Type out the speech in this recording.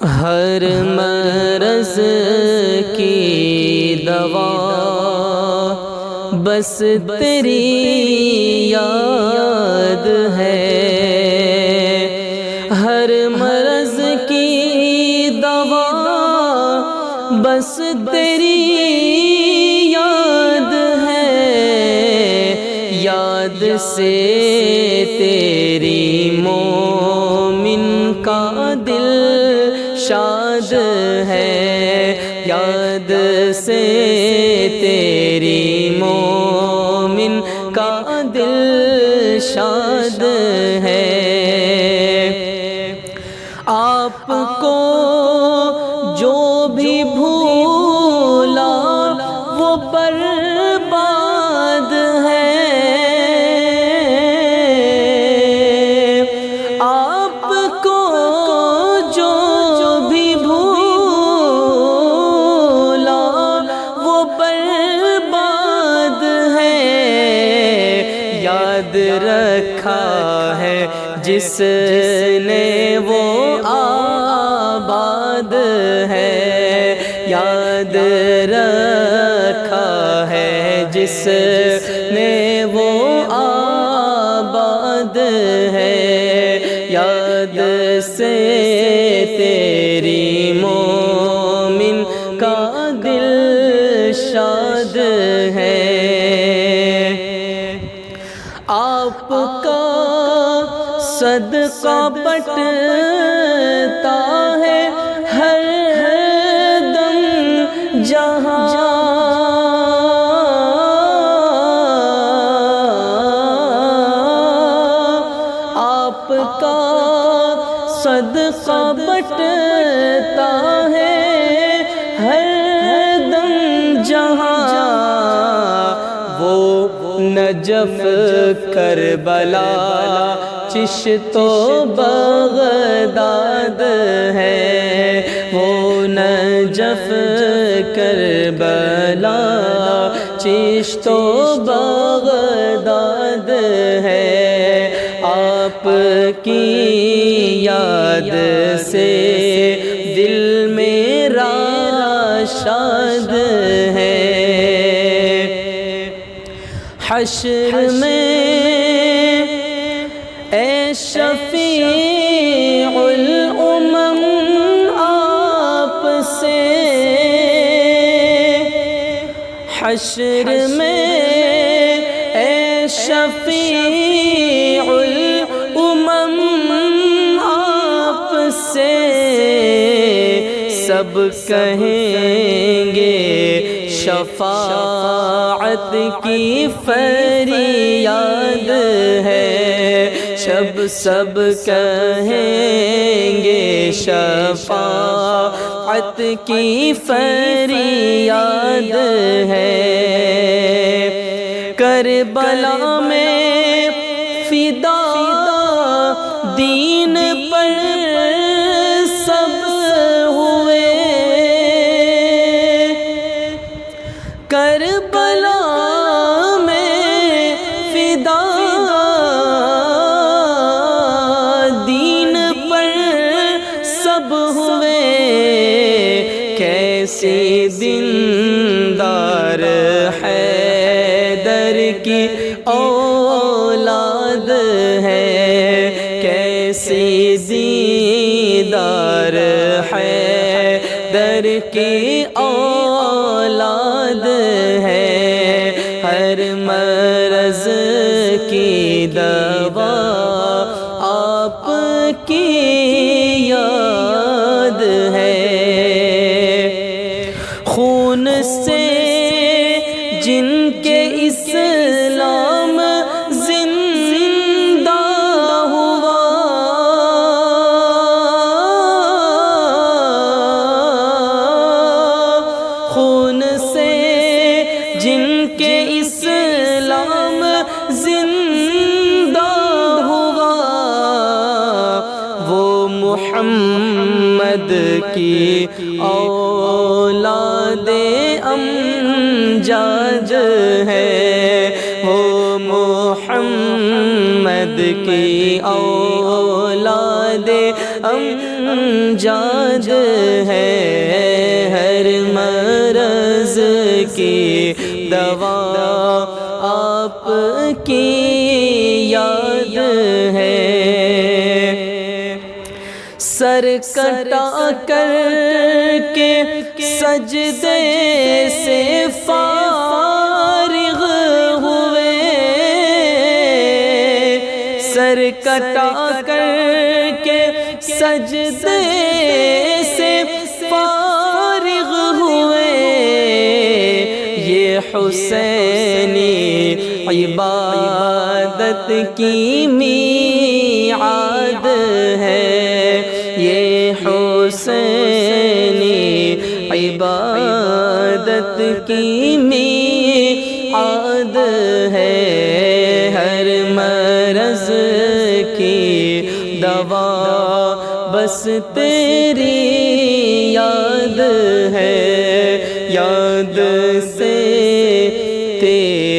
ہر مرض کی دوا بس تیری یاد ہے، ہر مرض کی دوا بس تیری یاد ہے، یاد سے تیری مومن کا دل شاد ہے، یاد سے تیری مومن کا دل شاد ہے۔ آپ کو جو بھی بھولا وہ برباد ہے، آپ کو جو بھی بھولا وہ برباد ہے، یاد رکھا ہے جس نے وہ آباد ہے، یاد رکھا ہے جس نے وہ آباد ہے، یاد سے تیری مومن کا دل شاد ہے۔ آپ کا صدقہ بٹتا ہے ہر دم جہاں، آپ کا صدقہ بٹتا ہے ہر دم جہاں، وہ نجف کربلا چشت و بغداد ہے، وہ نجف کربلا چشت و بغداد ہے، آپ کی یاد سے دل میرا شاد ہے۔ حشر میں اے شفیع الامم آپ سے، حشر میں اے شفیع الامم آپ سے، سب کہیں گے شفاعت کی فریاد ہے، سب کہیں گے شفاعت کی فریاد ہے۔ کربلا میں فدا دین پر سب ہوئے، کربلا میں فدا دین پر سب ہوئے، کیسی دیندار حیدر کی اولاد ہے، کیسی دیندار حیدر کی اولاد ہے، ہر مرض کی دوا آپ کی یاد ہے۔ خون سے جن کے اسلام زندہ ہوا، خون سے جن کے اسلام زندہ ہوا، وہ محمد کی اولاد امجاد ہے، وہ محمد کی اولاد امجاد امجاد ہے، ہر مرض کی دوا آپ کی یاد ہے۔ سر کٹا کر کے سجدے سے فارغ ہوئے، سر کٹا کر کے سجدے سے فارغ ہوئے، یہ حسینی عبادت کی میعاد ہے، یہ حسینی عبادت کی میعاد ہے، ہر مرض کی دوا بس تیری یاد ہے، یاد سے تیری